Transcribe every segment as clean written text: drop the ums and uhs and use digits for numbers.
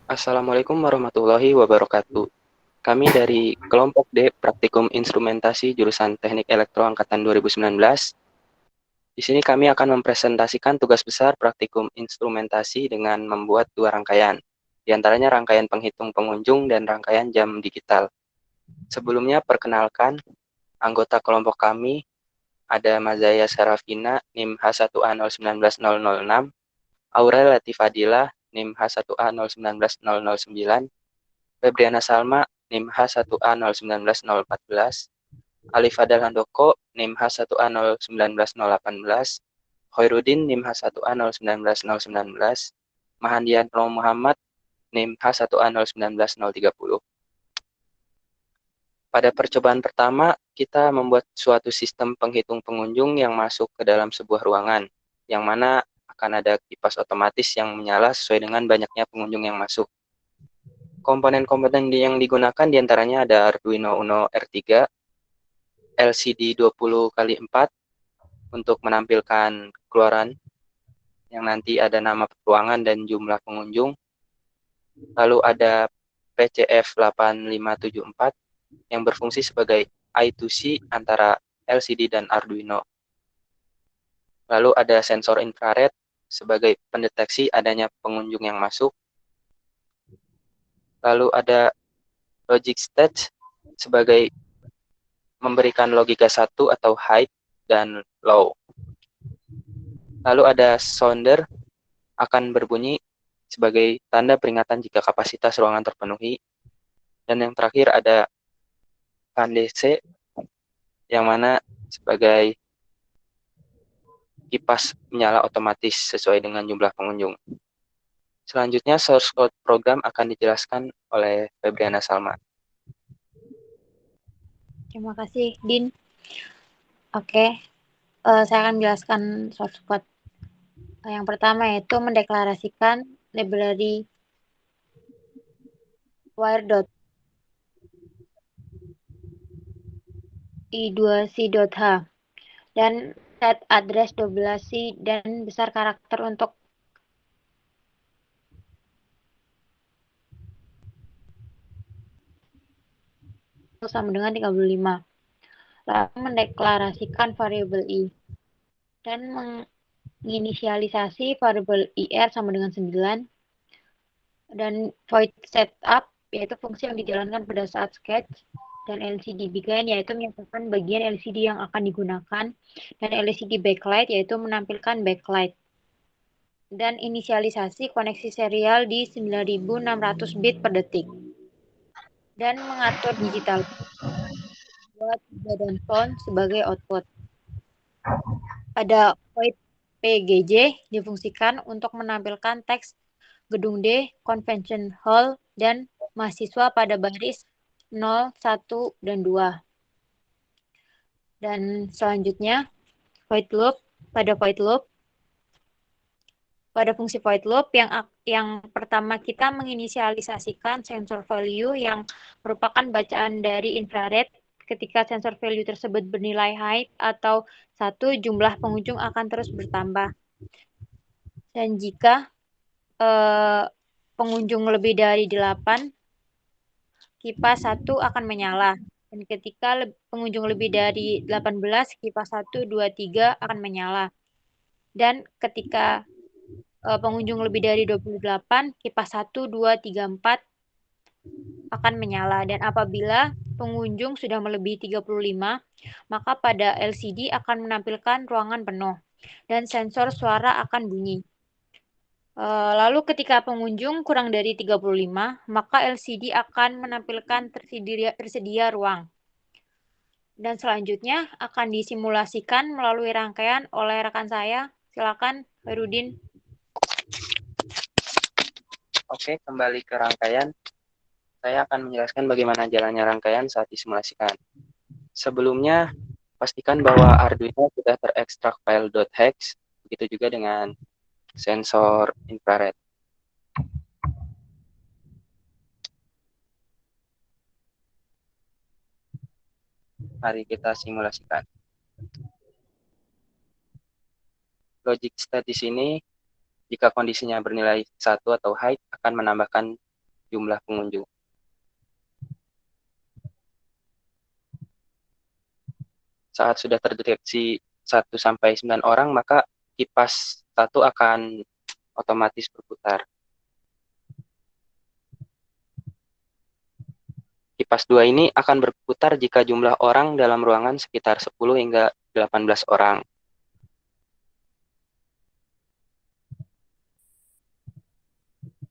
Assalamualaikum warahmatullahi wabarakatuh. Kami dari kelompok D Praktikum Instrumentasi jurusan Teknik Elektro angkatan 2019. Di sini kami akan mempresentasikan tugas besar praktikum instrumentasi dengan membuat dua rangkaian, di antaranya rangkaian penghitung pengunjung dan rangkaian jam digital. Sebelumnya perkenalkan anggota kelompok kami ada Mazaya Sarafina NIM H1A019006, Aurel Latifadila NIM H1A019009, Febriana Salma NIM H1A019014, Alif Adal Handoko NIM H1A019018, Khairuddin NIM H1A019019, Mahandian Muhammad NIM H1A019030. Pada percobaan pertama, kita membuat suatu sistem penghitung pengunjung yang masuk ke dalam sebuah ruangan, yang mana akan ada kipas otomatis yang menyala sesuai dengan banyaknya pengunjung yang masuk. Komponen-komponen yang digunakan diantaranya ada Arduino Uno R3, LCD 20x4 untuk menampilkan keluaran yang nanti ada nama ruangan dan jumlah pengunjung. Lalu ada PCF 8574 yang berfungsi sebagai I2C antara LCD dan Arduino. Lalu ada sensor infrared sebagai pendeteksi adanya pengunjung yang masuk. Lalu ada logic stage sebagai memberikan logika 1 atau high dan low. Lalu ada sounder akan berbunyi sebagai tanda peringatan jika kapasitas ruangan terpenuhi. Dan yang terakhir ada DC yang mana sebagai kipas menyala otomatis sesuai dengan jumlah pengunjung. Selanjutnya source code program akan dijelaskan oleh Febriana Salma. Terima kasih, Din. Oke, saya akan menjelaskan source code. Yang pertama yaitu mendeklarasikan library wire.i2c.h dan set address 12C dan besar karakter untuk sama dengan 35. Lalu mendeklarasikan variabel i dan menginisialisasi variabel ir sama dengan 9 dan void setup yaitu fungsi yang dijalankan pada saat sketch, dan LCD begin yaitu menyatakan bagian LCD yang akan digunakan, dan LCD backlight yaitu menampilkan backlight, dan inisialisasi koneksi serial di 9600 bit per detik, dan mengatur digital buat dan tone sebagai output. Ada void PGJ difungsikan untuk menampilkan teks gedung D, convention hall, dan mahasiswa pada baris 0, 1, dan 2. Dan selanjutnya, void loop. Pada fungsi void loop yang pertama kita menginisialisasikan sensor value yang merupakan bacaan dari infrared. Ketika sensor value tersebut bernilai high atau 1, jumlah pengunjung akan terus bertambah. Dan jika pengunjung lebih dari 8, kipas 1 akan menyala. Dan ketika pengunjung lebih dari 18, kipas 1, 2, 3 akan menyala. Dan ketika pengunjung lebih dari 28, kipas 1, 2, 3, 4 akan menyala. Dan apabila pengunjung sudah melebihi 35, maka pada LCD akan menampilkan ruangan penuh dan sensor suara akan bunyi. Lalu ketika pengunjung kurang dari 35, maka LCD akan menampilkan tersedia ruang. Dan selanjutnya akan disimulasikan melalui rangkaian oleh rekan saya. Silakan, Khairuddin. Oke, kembali ke rangkaian. Saya akan menjelaskan bagaimana jalannya rangkaian saat disimulasikan. Sebelumnya, pastikan bahwa Arduino sudah terekstrak file .hex, begitu juga dengan sensor infrared. Mari kita simulasikan. Logic state di sini, jika kondisinya bernilai 1 atau high, akan menambahkan jumlah pengunjung. Saat sudah terdeteksi 1-9 orang, maka kipas 1 akan otomatis berputar. Kipas 2 ini akan berputar jika jumlah orang dalam ruangan sekitar 10 hingga 18 orang.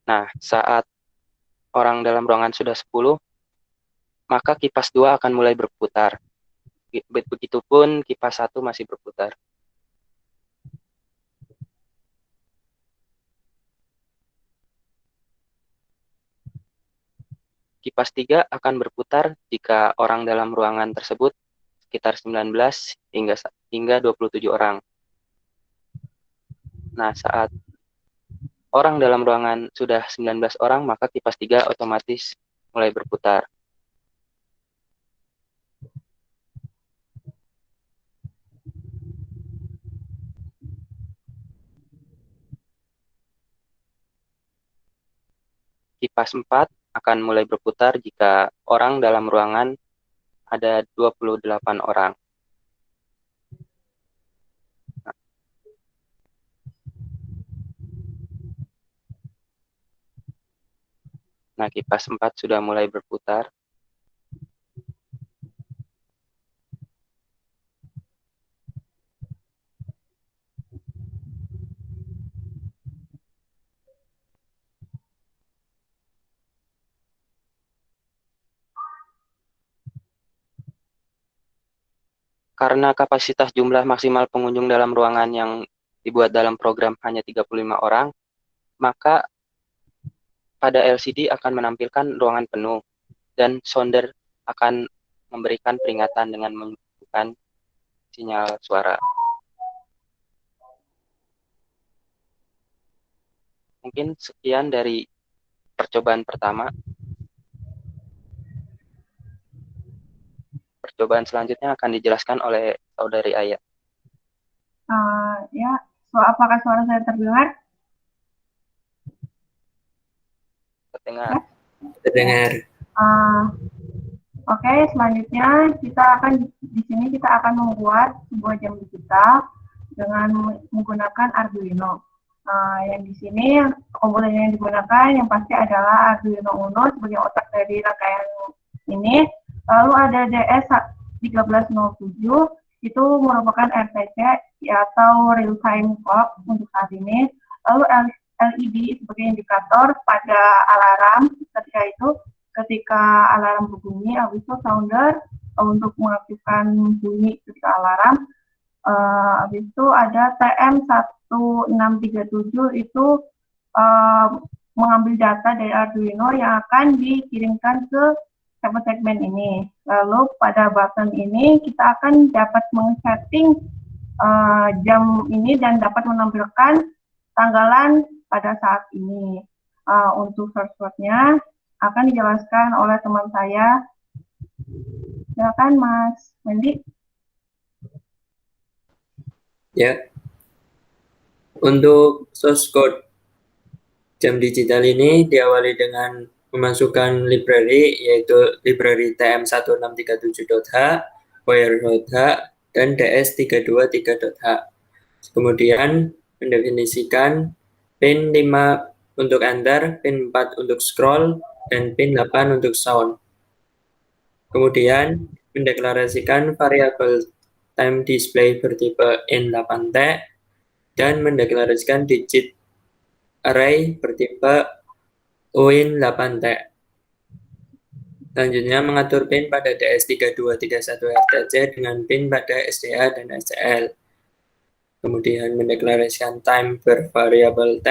Nah, saat orang dalam ruangan sudah 10, maka kipas 2 akan mulai berputar. Begitupun kipas 1 masih berputar. Kipas 3 akan berputar jika orang dalam ruangan tersebut sekitar 19 hingga 27 orang. Nah, saat orang dalam ruangan sudah 19 orang, maka kipas 3 otomatis mulai berputar. Kipas 4 akan mulai berputar jika orang dalam ruangan ada 28 orang. Nah, kipas 4 sudah mulai berputar. Karena kapasitas jumlah maksimal pengunjung dalam ruangan yang dibuat dalam program hanya 35 orang, maka pada LCD akan menampilkan ruangan penuh dan sounder akan memberikan peringatan dengan menunjukkan sinyal suara. Mungkin sekian dari percobaan pertama. Percobaan selanjutnya akan dijelaskan oleh saudari Aya. Ya, apakah suara saya terdengar? Terdengar. Ya? Terdengar. Oke, selanjutnya di sini kita akan membuat sebuah jam digital dengan menggunakan Arduino. Yang di sini komponen yang digunakan yang pasti adalah Arduino Uno sebagai otak dari rangkaian ini. Lalu ada DS1307, itu merupakan RTC atau real time clock untuk saat ini. Lalu LED sebagai indikator pada alarm ketika alarm berbunyi, habis itu sounder untuk mengaktifkan bunyi ketika alarm. Habis itu ada TM1637 itu mengambil data dari Arduino yang akan dikirimkan ke segmen ini. Lalu pada button ini kita akan dapat men-setting jam ini dan dapat menampilkan tanggalan pada saat ini. Untuk source code-nya akan dijelaskan oleh teman saya. Silakan Mas Wendy. Ya. Untuk source code jam digital ini diawali dengan memasukkan library, yaitu library TM1637.h, wire.h, dan DS323.h. Kemudian mendefinisikan pin 5 untuk enter, pin 4 untuk scroll, dan pin 8 untuk sound. Kemudian mendeklarasikan variabel time display bertipe N8T dan mendeklarasikan digit array bertipe UIN8T. Selanjutnya mengatur pin pada DS3231RTC dengan pin pada SDA dan SCL. Kemudian mendeklarasikan time bervariabel T,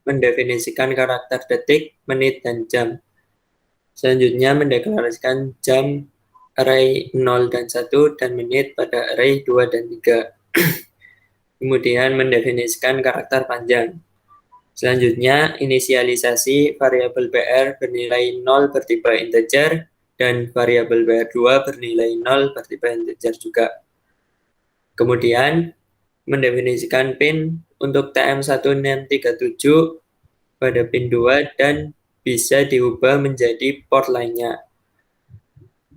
mendefinisikan karakter detik, menit, dan jam. Selanjutnya mendeklarasikan jam array 0 dan 1 dan menit pada array 2 dan 3. Kemudian mendefinisikan karakter panjang. Selanjutnya, inisialisasi variabel BR bernilai 0 bertipe integer dan variabel BR2 bernilai 0 bertipe integer juga. Kemudian, mendefinisikan pin untuk TM1637 pada pin 2 dan bisa diubah menjadi port lainnya,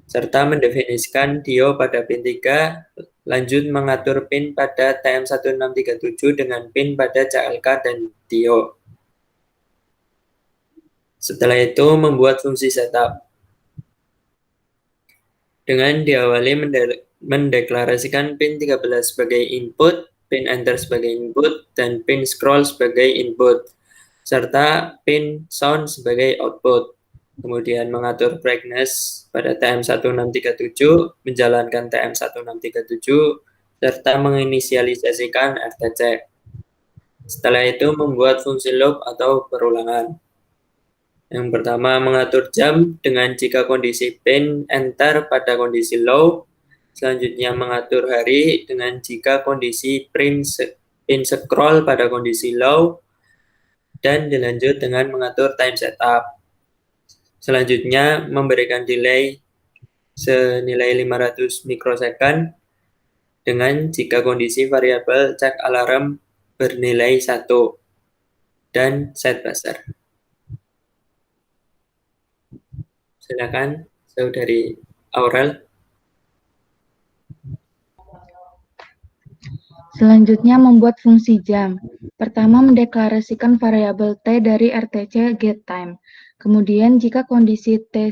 serta mendefinisikan DIO pada pin 3, lanjut mengatur pin pada TM1637 dengan pin pada CLK dan DIO. Setelah itu membuat fungsi setup. Dengan diawali mendeklarasikan pin 13 sebagai input, pin enter sebagai input, dan pin scroll sebagai input, serta pin sound sebagai output. Kemudian mengatur brightness pada TM1637, menjalankan TM1637, serta menginisialisasikan RTC. Setelah itu membuat fungsi loop atau perulangan. Yang pertama, mengatur jam dengan jika kondisi pin enter pada kondisi low. Selanjutnya, mengatur hari dengan jika kondisi pin scroll pada kondisi low. Dan dilanjut dengan mengatur time setup. Selanjutnya, memberikan delay senilai 500 mikrosecond dengan jika kondisi variabel cek alarm bernilai 1 dan set buzzer. Silakan, Saudari Aurel. Selanjutnya membuat fungsi jam. Pertama mendeklarasikan variabel T dari RTC getTime. Kemudian jika kondisi T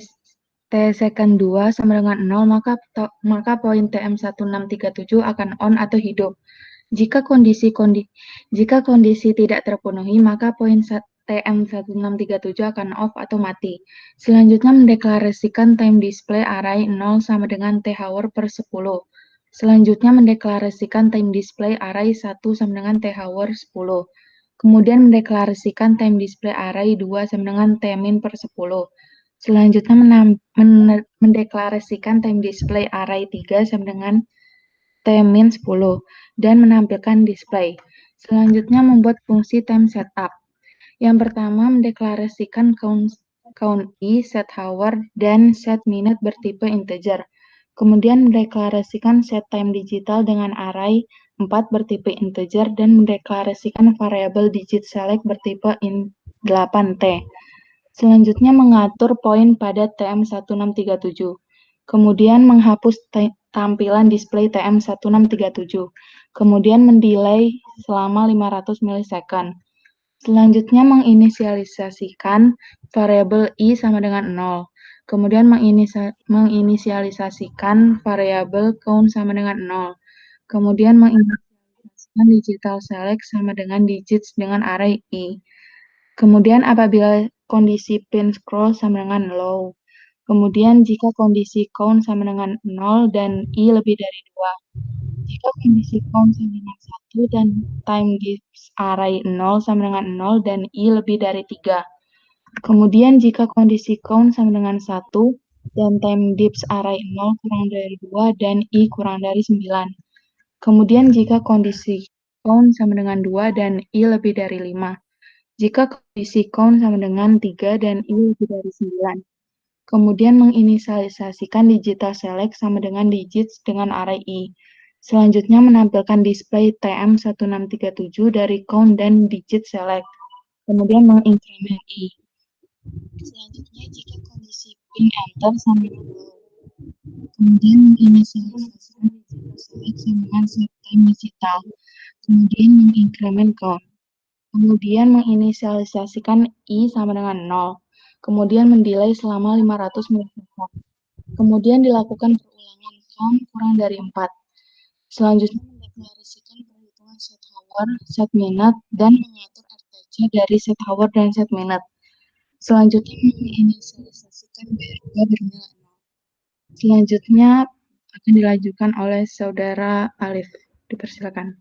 second 2 sama dengan 0, maka poin TM1637 akan on atau hidup. Jika kondisi tidak terpenuhi, maka poin TM1637 akan off atau mati. Selanjutnya mendeklarasikan time display array 0 sama dengan T-hour per 10. Selanjutnya mendeklarasikan time display array 1 sama dengan T-hour 10. Kemudian mendeklarasikan time display array 2 sama dengan T-min per 10. Selanjutnya mendeklarasikan time display array 3 sama dengan T-min 10 dan menampilkan display. Selanjutnya membuat fungsi time setup. Yang pertama mendeklarasikan count i, set hour, dan set minute bertipe integer. Kemudian mendeklarasikan set time digital dengan array 4 bertipe integer dan mendeklarasikan variabel digit select bertipe 8t. Selanjutnya mengatur poin pada TM1637. Kemudian menghapus tampilan display TM1637. Kemudian mendelay selama 500 milisecond. Selanjutnya menginisialisasikan variabel i sama dengan 0. Kemudian menginisialisasikan variabel count sama dengan 0. Kemudian menginisialisasikan digital select sama dengan digits dengan array i. Kemudian apabila kondisi pin scroll sama dengan low. Kemudian jika kondisi count sama dengan 0 dan i lebih dari 2. Jika kondisi count sama dengan 1 dan time dips array 0 sama dengan 0 dan i lebih dari 3. Kemudian jika kondisi count sama dengan 1 dan time dips array 0 kurang dari 2 dan i kurang dari 9. Kemudian jika kondisi count sama dengan 2 dan i lebih dari 5. Jika kondisi count sama dengan 3 dan i lebih dari 9. Kemudian menginisialisasikan digital select sama dengan digits dengan array i. Selanjutnya menampilkan display TM1637 dari count dan digit select. Kemudian mengincrement i. Selanjutnya jika kondisi pin enter sama dengan 0. Kemudian menginisialisasikan digital select sama dengan set time digital. Kemudian mengincrement count. Kemudian menginisialisasikan i sama dengan 0. Kemudian mendelay selama 500 milisecond. Kemudian dilakukan perulangan count kurang dari 4. Selanjutnya mendeklarasikan perhitungan set hour, set minute, dan mengatur RTC dari set hour dan set minute. Selanjutnya menginisialisasikan BR2 bernilai 0. Selanjutnya akan dilanjutkan oleh Saudara Alif. Dipersilakan.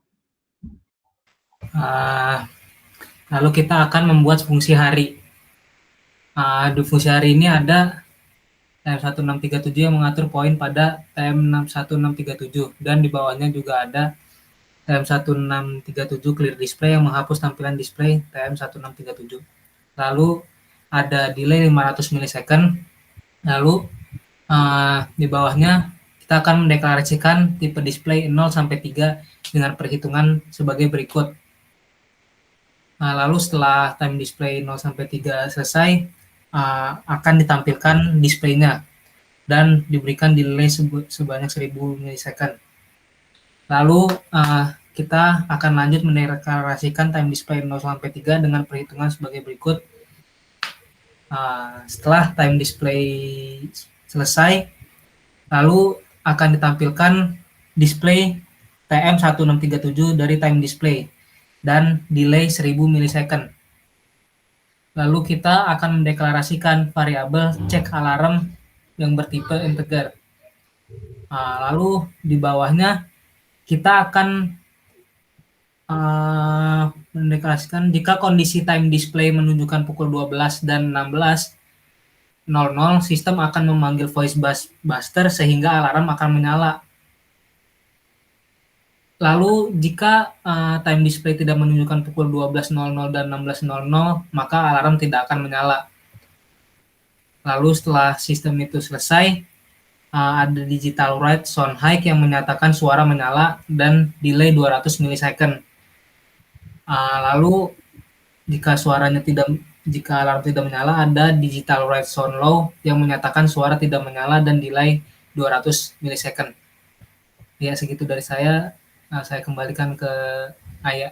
Lalu kita akan membuat fungsi hari. Di fungsi hari ini ada TM1637 yang mengatur poin pada TM1637 dan di bawahnya juga ada TM1637 clear display yang menghapus tampilan display TM1637. Lalu ada delay 500 milisecond. Lalu di bawahnya kita akan mendeklarasikan tipe display 0 sampai 3 dengan perhitungan sebagai berikut. Lalu setelah time display 0 sampai 3 selesai, akan ditampilkan displaynya dan diberikan delay sebanyak 1000 milisecond. Lalu kita akan lanjut mendeklarasikan time display 0 sampai 3 dengan perhitungan sebagai berikut. Setelah time display selesai, lalu akan ditampilkan display TM1637 dari time display dan delay 1000 milisecond. Lalu kita akan mendeklarasikan variabel cek alarm yang bertipe integer. Lalu di bawahnya kita akan mendeklarasikan jika kondisi time display menunjukkan pukul 12 dan 16.00, sistem akan memanggil voice buster sehingga alarm akan menyala. Lalu jika time display tidak menunjukkan pukul 12.00 dan 16.00, maka alarm tidak akan menyala. Lalu setelah sistem itu selesai, ada digital write sound high yang menyatakan suara menyala dan delay 200 milisecond. Lalu jika alarm tidak menyala, ada digital write sound low yang menyatakan suara tidak menyala dan delay 200 milisecond. Ya, segitu dari saya. Saya kembalikan ke Aya.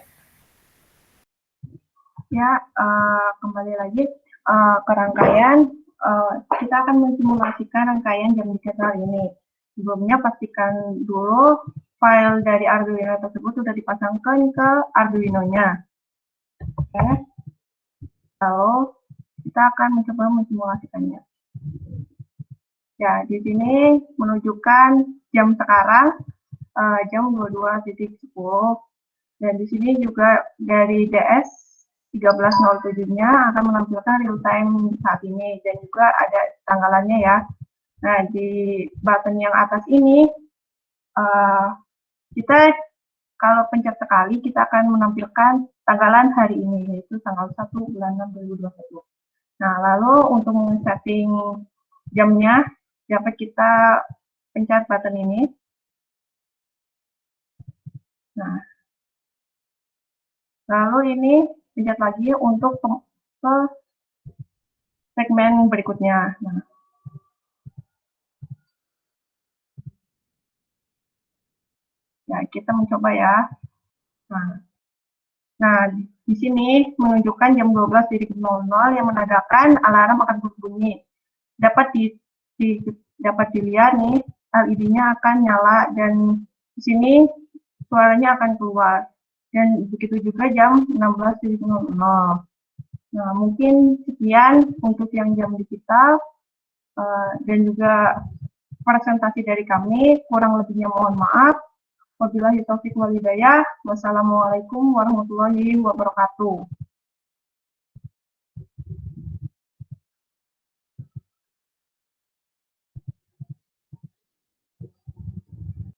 Ya, kembali lagi ke rangkaian. Kita akan mensimulasikan rangkaian jam digital ini. Sebelumnya pastikan dulu file dari Arduino tersebut sudah dipasangkan ke Arduino-nya. Oke. Lalu kita akan mencoba mensimulasikannya. Ya, di sini menunjukkan jam sekarang jam 22.10, dan di sini juga dari DS 13.07-nya akan menampilkan real time saat ini, dan juga ada tanggalannya ya. Nah, di button yang atas ini kita kalau pencet sekali kita akan menampilkan tanggalan hari ini, yaitu tanggal 1 bulan 6 2021. Nah, lalu untuk setting jamnya dapat kita pencet button ini. Nah, lalu ini pencet lagi untuk ke segmen berikutnya. Nah, ya, kita mencoba ya. Nah, di sini menunjukkan jam 12.00 yang menandakan alarm akan berbunyi. Dapat dilihat nih, LED-nya akan nyala dan di sini suaranya akan keluar. Dan begitu juga jam 16.00. Nah, mungkin sekian untuk yang jam digital dan juga presentasi dari kami. Kurang lebihnya mohon maaf. Wabillahi taufiq wal hidayah. Wassalamualaikum warahmatullahi wabarakatuh.